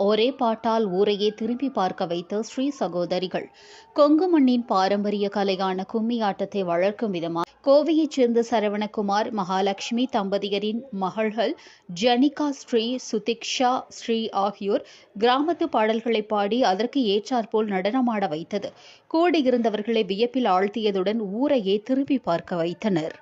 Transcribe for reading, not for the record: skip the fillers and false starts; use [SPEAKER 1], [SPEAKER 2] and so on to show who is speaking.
[SPEAKER 1] ஒரே பாட்டால் ஊரையே திரும்பி பார்க்க வைத்த ஸ்ரீ சகோதரிகள். கொங்கு மண்ணின் பாரம்பரிய கலையான கும்மி ஆட்டத்தை வளர்க்கும் விதமாக கோவையைச் சேர்ந்த சரவணகுமார், மகாலட்சுமி தம்பதியரின் மகள்கள் ஜனிகா ஸ்ரீ, சுதிக்ஷா ஸ்ரீ ஆகியோர் கிராமத்து பாடல்களை பாடி அதற்கு ஏற்றாற்போல் நடனமாட வைத்தது கூடியிருந்தவர்களை வியப்பில் ஆழ்த்தியதுடன் ஊரையே திரும்பி பார்க்க வைத்தனர்.